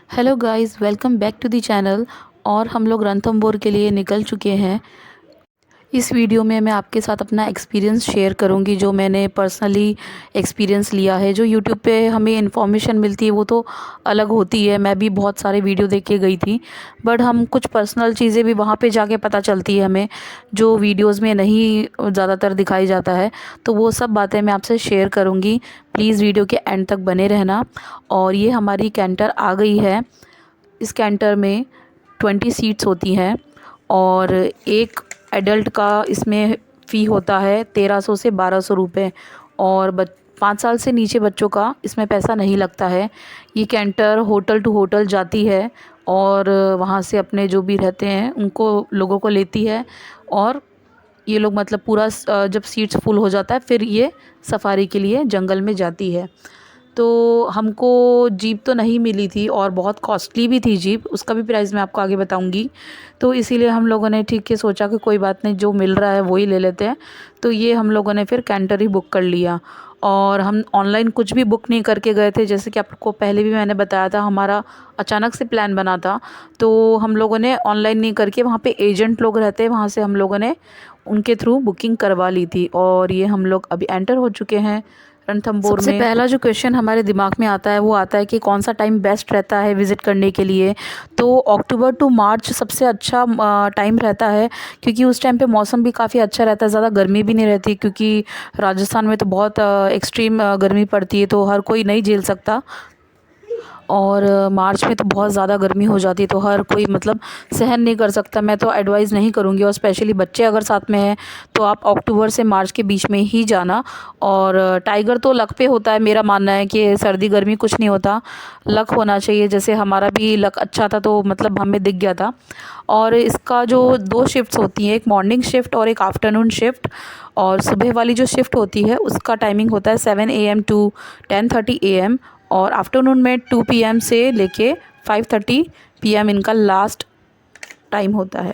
Hello guys, welcome back to the channel. और हम लोग रणथंभौर के लिए निकल चुके हैं। इस वीडियो में मैं आपके साथ अपना एक्सपीरियंस शेयर करूंगी, जो मैंने पर्सनली एक्सपीरियंस लिया है। जो यूट्यूब पे हमें इन्फॉर्मेशन मिलती है वो तो अलग होती है, मैं भी बहुत सारे वीडियो देख के गई थी, बट हम कुछ पर्सनल चीज़ें भी वहाँ पे जाके पता चलती है हमें, जो वीडियोज़ में नहीं ज़्यादातर दिखाई जाता है। तो वो सब बातें मैं आपसे शेयर करूँगी। प्लीज़ वीडियो के एंड तक बने रहना। और ये हमारी कैंटर आ गई है। इस कैंटर में 20 सीट्स होती हैं और एक एडल्ट का इसमें फ़ी होता है 1300 से 1200 रुपये। और 5 साल से नीचे बच्चों का इसमें पैसा नहीं लगता है। ये कैंटर होटल टू होटल जाती है और वहाँ से अपने जो भी रहते हैं उनको लोगों को लेती है। और ये लोग मतलब पूरा जब सीट्स फुल हो जाता है फिर ये सफारी के लिए जंगल में जाती है। तो हमको जीप तो नहीं मिली थी और बहुत कॉस्टली भी थी जीप, उसका भी प्राइस मैं आपको आगे बताऊंगी। तो इसीलिए हम लोगों ने ठीक है सोचा कि कोई बात नहीं, जो मिल रहा है वही ले लेते हैं। तो ये हम लोगों ने फिर कैंटर ही बुक कर लिया। और हम ऑनलाइन कुछ भी बुक नहीं करके गए थे, जैसे कि आपको पहले भी मैंने बताया था, हमारा अचानक से प्लान बना था। तो हम लोगों ने ऑनलाइन नहीं करके, वहाँ पे एजेंट लोग रहते हैं, वहाँ से हम लोगों ने उनके थ्रू बुकिंग करवा ली थी। और ये हम लोग अभी एंटर हो चुके हैं रणथंभौर सबसे में। पहला जो क्वेश्चन हमारे दिमाग में आता है वो आता है कि कौन सा टाइम बेस्ट रहता है विज़िट करने के लिए। तो अक्टूबर टू मार्च सबसे अच्छा टाइम रहता है, क्योंकि उस टाइम पे मौसम भी काफ़ी अच्छा रहता है, ज़्यादा गर्मी भी नहीं रहती, क्योंकि राजस्थान में तो बहुत एक्सट्रीम गर्मी पड़ती है, तो हर कोई नहीं झेल सकता। और मार्च में तो बहुत ज़्यादा गर्मी हो जाती है, तो हर कोई मतलब सहन नहीं कर सकता। मैं तो एडवाइस नहीं करूँगी, और स्पेशली बच्चे अगर साथ में हैं तो आप अक्टूबर से मार्च के बीच में ही जाना। और टाइगर तो लक पे होता है, मेरा मानना है कि सर्दी गर्मी कुछ नहीं होता, लक होना चाहिए। जैसे हमारा भी लक अच्छा था, तो मतलब हमें दिख गया था। और इसका जो 2 शिफ्ट्स होती हैं, एक मॉर्निंग शिफ्ट और एक आफ्टरनून शिफ्ट। और सुबह वाली जो शिफ्ट होती है उसका टाइमिंग होता है 7 AM टू 10:30 AM। और आफ्टरनून में 2 PM से लेके 5:30 PM इनका लास्ट टाइम होता है।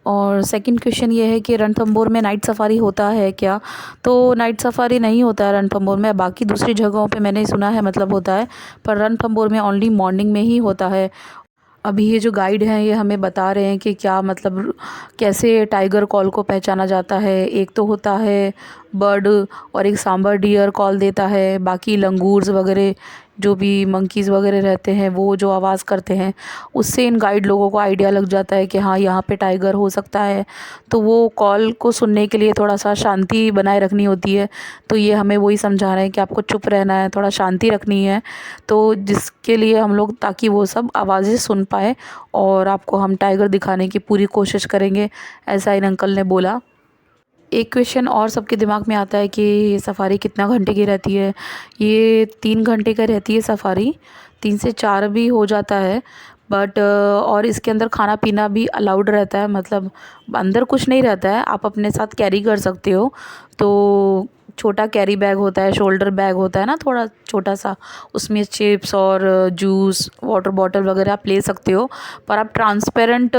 और सेकंड क्वेश्चन ये है कि रणथंभौर में नाइट सफारी होता है क्या? तो नाइट सफारी नहीं होता है रणथंभौर में, बाकी दूसरी जगहों पे मैंने सुना है मतलब होता है, पर रणथंभौर में ओनली मॉर्निंग में ही होता है। अभी ये जो गाइड हैं ये हमें बता रहे हैं कि क्या मतलब कैसे टाइगर कॉल को पहचाना जाता है। एक तो होता है बर्ड, और एक सांबर डियर कॉल देता है। बाकी लंगूर्स वगैरह जो भी मंकीज़ वगैरह रहते हैं वो जो आवाज़ करते हैं, उससे इन गाइड लोगों को आइडिया लग जाता है कि हाँ यहाँ पे टाइगर हो सकता है। तो वो कॉल को सुनने के लिए थोड़ा सा शांति बनाए रखनी होती है। तो ये हमें वही समझा रहे हैं कि आपको चुप रहना है, थोड़ा शांति रखनी है। तो जिसके लिए हम लोग, ताकि वो सब आवाज़ें सुन पाए, और आपको हम टाइगर दिखाने की पूरी कोशिश करेंगे, ऐसा इन अंकल ने बोला। एक क्वेश्चन और सबके दिमाग में आता है कि ये सफ़ारी कितना घंटे की रहती है। ये 3 घंटे का रहती है सफ़ारी, 3 से 4 भी हो जाता है। बट और इसके अंदर खाना पीना भी अलाउड रहता है, मतलब अंदर कुछ नहीं रहता है, आप अपने साथ कैरी कर सकते हो। तो छोटा कैरी बैग होता है, शोल्डर बैग होता है ना थोड़ा छोटा सा, उसमें चिप्स और जूस वाटर बॉटल वगैरह आप ले सकते हो। पर आप ट्रांसपेरेंट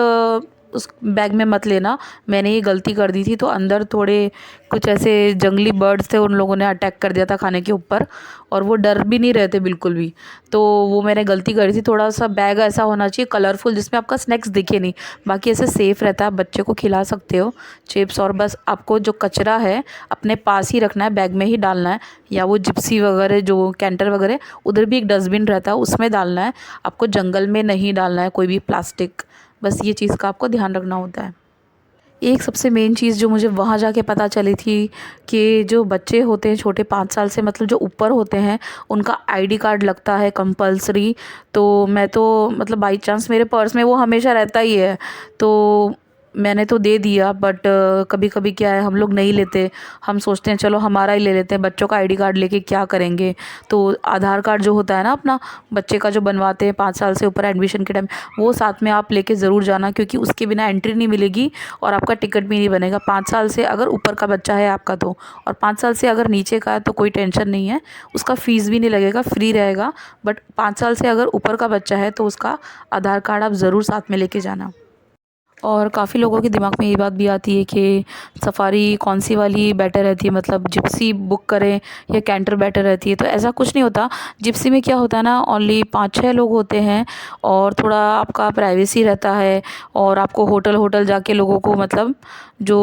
उस बैग में मत लेना। मैंने ये गलती कर दी थी, तो अंदर थोड़े कुछ ऐसे जंगली बर्ड्स थे, उन लोगों ने अटैक कर दिया था खाने के ऊपर, और वो डर भी नहीं रहते बिल्कुल भी। तो वो मैंने गलती करी थी। थोड़ा सा बैग ऐसा होना चाहिए कलरफुल, जिसमें आपका स्नैक्स दिखे नहीं, बाकी ऐसे सेफ़ रहता है, बच्चे को खिला सकते हो चिप्स। और बस आपको जो कचरा है अपने पास ही रखना है, बैग में ही डालना है, या वो जिप्सी वगैरह जो कैंटर वगैरह उधर भी एक डस्टबिन रहता है उसमें डालना है। आपको जंगल में नहीं डालना है कोई भी प्लास्टिक, बस ये चीज़ का आपको ध्यान रखना होता है। एक सबसे मेन चीज़ जो मुझे वहाँ जाके पता चली थी, कि जो बच्चे होते हैं छोटे 5 साल से मतलब जो ऊपर होते हैं, उनका आईडी कार्ड लगता है कंपलसरी। तो मैं तो मतलब बाई चांस मेरे पर्स में वो हमेशा रहता ही है, तो मैंने तो दे दिया। बट कभी कभी क्या है, हम लोग नहीं लेते, हम सोचते हैं चलो हमारा ही ले लेते हैं, बच्चों का आईडी कार्ड लेके क्या करेंगे। तो आधार कार्ड जो होता है ना अपना, बच्चे का जो बनवाते हैं 5 साल से ऊपर एडमिशन के टाइम, वो साथ में आप लेके ज़रूर जाना, क्योंकि उसके बिना एंट्री नहीं मिलेगी और आपका टिकट भी नहीं बनेगा। 5 साल से अगर ऊपर का बच्चा है आपका तो, और 5 साल से अगर नीचे का है तो कोई टेंशन नहीं है, उसका फ़ीस भी नहीं लगेगा, फ्री रहेगा। बट 5 साल से अगर ऊपर का बच्चा है तो उसका आधार कार्ड आप ज़रूर साथ में लेके जाना। और काफ़ी लोगों के दिमाग में ये बात भी आती है कि सफ़ारी कौन सी वाली बेटर रहती है, मतलब जिप्सी बुक करें या कैंटर बेटर रहती है। तो ऐसा कुछ नहीं होता। जिप्सी में क्या होता है ना, ओनली 5-6 लोग होते हैं और थोड़ा आपका प्राइवेसी रहता है और आपको होटल होटल जाके लोगों को मतलब जो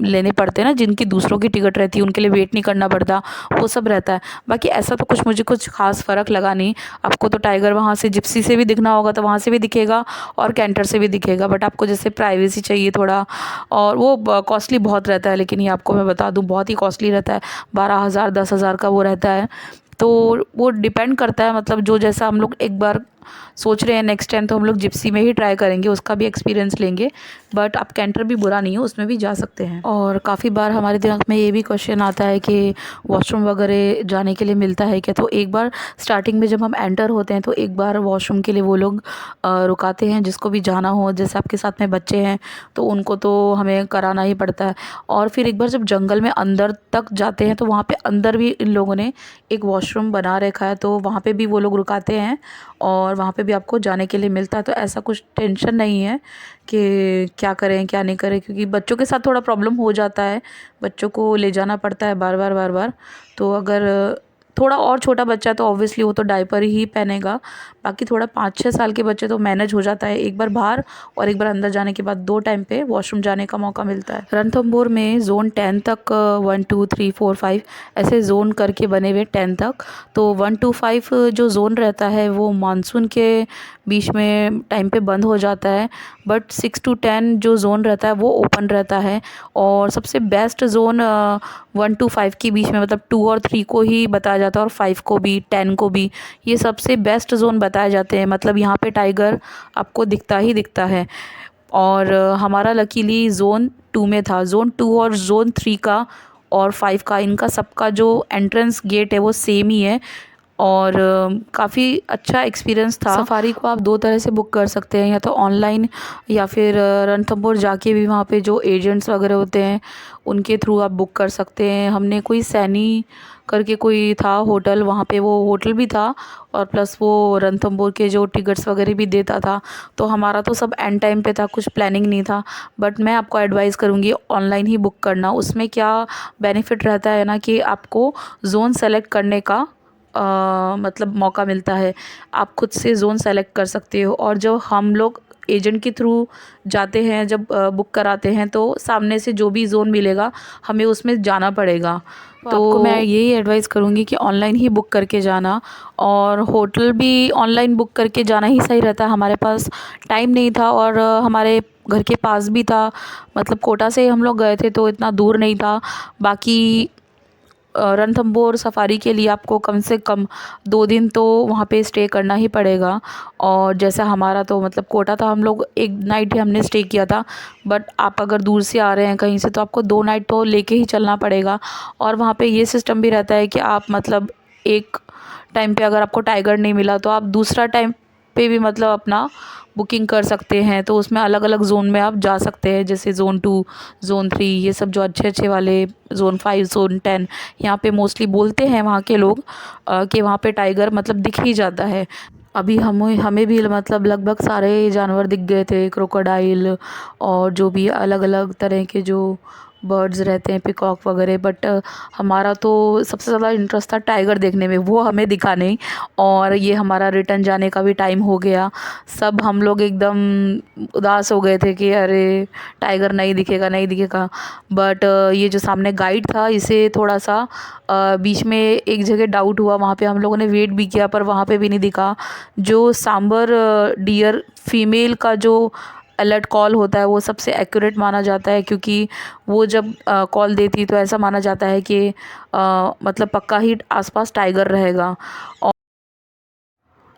लेने पड़ते हैं ना, जिनकी दूसरों की टिकट रहती है उनके लिए वेट नहीं करना पड़ता, वो सब रहता है। बाकी ऐसा तो कुछ मुझे कुछ ख़ास फ़र्क लगा नहीं। आपको तो टाइगर वहाँ से जिप्सी से भी दिखना होगा तो वहाँ से भी दिखेगा और कैंटर से भी दिखेगा, बट आपको जैसे प्राइवेसी चाहिए थोड़ा, और वो कॉस्टली बहुत रहता है। लेकिन ये आपको मैं बता दूँ बहुत ही कॉस्टली रहता है, 12,000 10,000 का वो रहता है। तो वो डिपेंड करता है, मतलब जो जैसा हम लोग एक बार सोच रहे हैं नेक्स्ट टाइम तो हम लोग जिप्सी में ही ट्राई करेंगे, उसका भी एक्सपीरियंस लेंगे। बट आप कैंटर भी बुरा नहीं हो, उसमें भी जा सकते हैं। और काफ़ी बार हमारे दिमाग में ये भी क्वेश्चन आता है कि वॉशरूम वगैरह जाने के लिए मिलता है क्या। तो एक बार स्टार्टिंग में जब हम एंटर होते हैं तो एक बार वॉशरूम के लिए वो लोग रुकाते हैं, जिसको भी जाना हो। जैसे आपके साथ में बच्चे हैं तो उनको तो हमें कराना ही पड़ता है। और फिर एक बार जब जंगल में अंदर तक जाते हैं तो वहाँ पे अंदर भी इन लोगों ने एक वॉशरूम बना रखा है, तो वहाँ पे भी वो लोग रुकाते हैं और वहाँ पे भी आपको जाने के लिए मिलता है। तो ऐसा कुछ टेंशन नहीं है कि क्या करें क्या नहीं करें, क्योंकि बच्चों के साथ थोड़ा प्रॉब्लम हो जाता है, बच्चों को ले जाना पड़ता है बार बार बार बार। तो अगर थोड़ा और छोटा बच्चा है तो ऑब्वियसली वो तो डायपर ही पहनेगा। बाकी थोड़ा 5-6 साल के बच्चे तो मैनेज हो जाता है, एक बार बाहर और एक बार अंदर जाने के बाद 2 टाइम पे वॉशरूम जाने का मौका मिलता है। रणथंभौर में ज़ोन 10 तक 1 2 3 4 5 ऐसे ज़ोन करके बने हुए 10 तक। तो 1 to 5 जो ज़ोन रहता है वो मानसून के बीच में टाइम पे बंद हो जाता है, बट 6 to 10 जो ज़ोन रहता है वो ओपन रहता है। और सबसे बेस्ट ज़ोन 1 to 5 के बीच में, मतलब 2 और 3 को ही बताया जाता है और 5 को भी 10 को भी, ये सबसे बेस्ट ज़ोन बताए जाते हैं। मतलब यहाँ पे टाइगर आपको दिखता ही दिखता है। और हमारा लकीली ज़ोन 2 में था। ज़ोन 2 और ज़ोन 3 का और 5 का, इनका सबका जो एंट्रेंस गेट है वो सेम ही है। और काफ़ी अच्छा एक्सपीरियंस था। सफ़ारी को आप 2 तरह से बुक कर सकते हैं, या तो ऑनलाइन या फिर रणथंभौर जाके भी वहाँ पे जो एजेंट्स वगैरह होते हैं उनके थ्रू आप बुक कर सकते हैं। हमने कोई सैनी करके कोई था होटल, वहाँ पे वो होटल भी था और प्लस वो रणथंभौर के जो टिकट्स वगैरह भी देता था। तो हमारा तो सब एंड टाइम पे था, कुछ प्लानिंग नहीं था। बट मैं आपको एडवाइस करूँगी ऑनलाइन ही बुक करना। उसमें क्या बेनिफिट रहता है ना कि आपको ज़ोन सेलेक्ट करने का मतलब मौका मिलता है। आप खुद से ज़ोन सेलेक्ट कर सकते हो। और जब हम लोग एजेंट के थ्रू जाते हैं, जब बुक कराते हैं तो सामने से जो भी ज़ोन मिलेगा हमें उसमें जाना पड़ेगा। तो आपको मैं यही एडवाइस करूँगी कि ऑनलाइन ही बुक करके जाना। और होटल भी ऑनलाइन बुक करके जाना ही सही रहता है। हमारे पास टाइम नहीं था और हमारे घर के पास भी था, मतलब कोटा से हम लोग गए थे तो इतना दूर नहीं था। बाकी रणथंभौर सफारी के लिए आपको कम से कम 2 दिन तो वहाँ पे स्टे करना ही पड़ेगा। और जैसा हमारा तो मतलब कोटा था, हम लोग 1 नाइट ही हमने स्टे किया था। बट आप अगर दूर से आ रहे हैं कहीं से तो आपको 2 नाइट तो लेके ही चलना पड़ेगा। और वहाँ पे ये सिस्टम भी रहता है कि आप मतलब एक टाइम पे अगर आपको टाइगर नहीं मिला तो आप दूसरा टाइम पे भी मतलब अपना बुकिंग कर सकते हैं। तो उसमें अलग अलग ज़ोन में आप जा सकते हैं, जैसे ज़ोन 2 ज़ोन 3 ये सब जो अच्छे अच्छे वाले, ज़ोन 5 ज़ोन 10। यहाँ पे मोस्टली बोलते हैं वहाँ के लोग कि वहाँ पे टाइगर मतलब दिख ही जाता है। अभी हमें हमें भी मतलब लगभग सारे जानवर दिख गए थे, क्रोकोडाइल और जो भी अलग अलग तरह के जो बर्ड्स रहते हैं, पिकॉक वगैरह। बट हमारा तो सबसे ज़्यादा इंटरेस्ट था टाइगर देखने में, वो हमें दिखा नहीं। और ये हमारा रिटर्न जाने का भी टाइम हो गया, सब हम लोग एकदम उदास हो गए थे कि अरे टाइगर नहीं दिखेगा नहीं दिखेगा। बट ये जो सामने गाइड था इसे थोड़ा सा बीच में एक जगह डाउट हुआ, वहाँ पे हम लोगों ने वेट भी किया पर वहाँ पे भी नहीं दिखा। जो सांबर डियर फीमेल का जो अलर्ट कॉल होता है वो सबसे एक्यूरेट माना जाता है, क्योंकि वो जब कॉल देती तो ऐसा माना जाता है कि मतलब पक्का ही आसपास टाइगर रहेगा।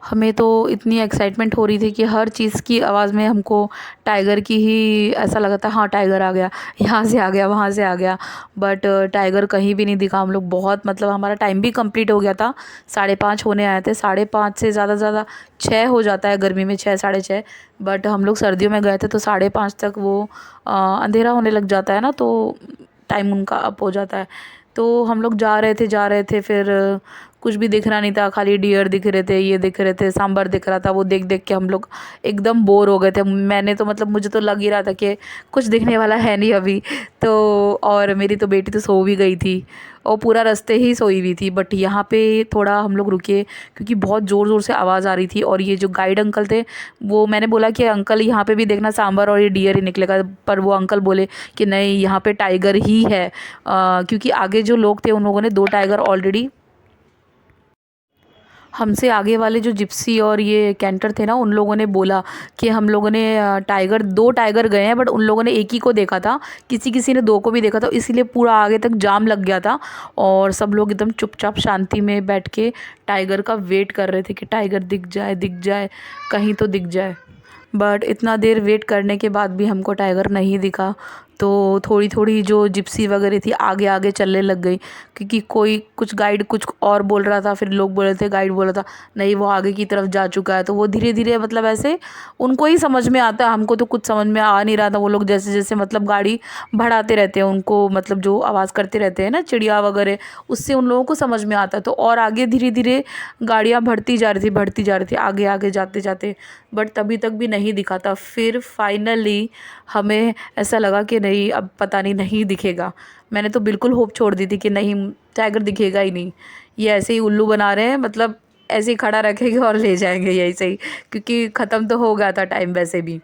हमें तो इतनी एक्साइटमेंट हो रही थी कि हर चीज़ की आवाज़ में हमको टाइगर की ही ऐसा लगा था, हाँ टाइगर आ गया, यहाँ से आ गया वहाँ से आ गया। बट टाइगर कहीं भी नहीं दिखा। हम लोग बहुत मतलब हमारा टाइम भी कंप्लीट हो गया था, 5:30 होने आए थे। 5:30 से ज़्यादा से ज़्यादा 6 हो जाता है गर्मी में, 6 साढ़े 6। बट हम लोग सर्दियों में गए थे तो 5:30 तक वो अंधेरा होने लग जाता है ना, तो टाइम उनका अप हो जाता है। तो हम लोग जा रहे थे फिर कुछ भी दिख रहा नहीं था, खाली डियर दिख रहे थे, ये दिख रहे थे, सांभर दिख रहा था। वो देख देख के हम लोग एकदम बोर हो गए थे। मैंने तो मतलब मुझे तो लग ही रहा था कि कुछ दिखने वाला है नहीं अभी तो। और मेरी तो बेटी तो सो भी गई थी और पूरा रास्ते ही सोई हुई थी। बट यहाँ पे थोड़ा हम लोग रुके क्योंकि बहुत ज़ोर ज़ोर से आवाज़ आ रही थी। और ये जो गाइड अंकल थे, वो मैंने बोला कि अंकल यहाँ पे भी देखना सांभर और ये डियर ही निकलेगा, पर वो अंकल बोले कि नहीं, यहाँ पे टाइगर ही है। क्योंकि आगे जो लोग थे उन लोगों ने 2 टाइगर ऑलरेडी, हमसे आगे वाले जो जिप्सी और ये कैंटर थे ना, उन लोगों ने बोला कि हम लोगों ने टाइगर 2 टाइगर गए हैं, बट उन लोगों ने एक ही को देखा था, किसी किसी ने 2 को भी देखा था, इसीलिए पूरा आगे तक जाम लग गया था। और सब लोग एकदम चुपचाप शांति में बैठ के टाइगर का वेट कर रहे थे कि टाइगर दिख जाए, कहीं तो दिख जाए। बट इतना देर वेट करने के बाद भी हमको टाइगर नहीं दिखा। तो थोड़ी थोड़ी जो जिप्सी वगैरह थी आगे आगे चलने लग गई, क्योंकि कोई कुछ गाइड कुछ और बोल रहा था, फिर लोग बोल रहे थे, गाइड बोल रहा था नहीं वो आगे की तरफ जा चुका है। तो वो धीरे धीरे मतलब ऐसे उनको ही समझ में आता है, हमको तो कुछ समझ में आ नहीं रहा था। वो लोग जैसे जैसे मतलब गाड़ी बढ़ाते रहते हैं, उनको मतलब जो आवाज़ करते रहते हैं ना चिड़िया वगैरह, उससे उन लोगों को समझ में आता है। तो और आगे धीरे धीरे गाड़ियाँ बढ़ती जा रही थी आगे आगे जाते जाते, बट तभी तक भी नहीं दिखा था। फिर फाइनली हमें ऐसा लगा कि नहीं, अब पता नहीं दिखेगा। मैंने तो बिल्कुल होप छोड़ दी थी कि नहीं, टाइगर दिखेगा ही नहीं, ये ऐसे ही उल्लू बना रहे हैं, मतलब ऐसे ही खड़ा रखेंगे और ले जाएंगे यही सही, क्योंकि ख़त्म तो हो गया था टाइम वैसे भी।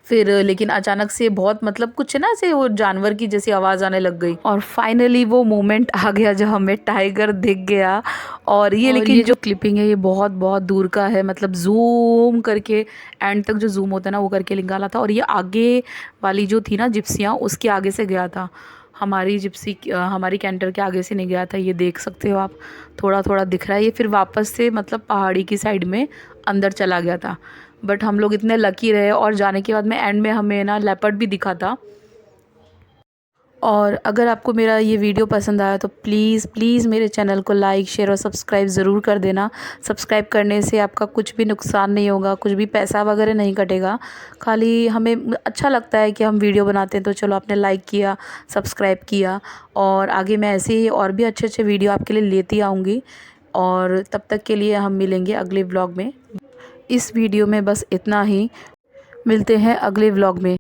फिर लेकिन अचानक से बहुत मतलब कुछ ना ऐसे वो जानवर की जैसी आवाज़ आने लग गई, और फाइनली वो मोमेंट आ गया जब हमें टाइगर दिख गया। और ये जो क्लिपिंग है ये बहुत बहुत दूर का है, मतलब जूम करके एंड तक जो जूम होता है ना वो करके निकाला था। और ये आगे वाली जो थी ना जिप्सियाँ, उसके आगे से गया था, हमारी जिप्सी हमारी कैंटर के आगे से नहीं गया था। ये देख सकते हो आप, थोड़ा थोड़ा दिख रहा है। ये फिर वापस से मतलब पहाड़ी की साइड में अंदर चला गया था। बट हम लोग इतने लकी रहे, और जाने के बाद में एंड में हमें ना लेपर्ड भी दिखा था। और अगर आपको मेरा ये वीडियो पसंद आया तो प्लीज़ प्लीज़ मेरे चैनल को लाइक शेयर और सब्सक्राइब ज़रूर कर देना। सब्सक्राइब करने से आपका कुछ भी नुकसान नहीं होगा, कुछ भी पैसा वगैरह नहीं कटेगा, खाली हमें अच्छा लगता है कि हम वीडियो बनाते हैं। तो चलो, आपने लाइक किया, सब्सक्राइब किया, और आगे मैं ऐसे ही और भी अच्छे अच्छे वीडियो आपके लिए लेती आऊँगी। और तब तक के लिए हम मिलेंगे अगले व्लॉग में। इस वीडियो में बस इतना ही, मिलते हैं अगले व्लॉग में।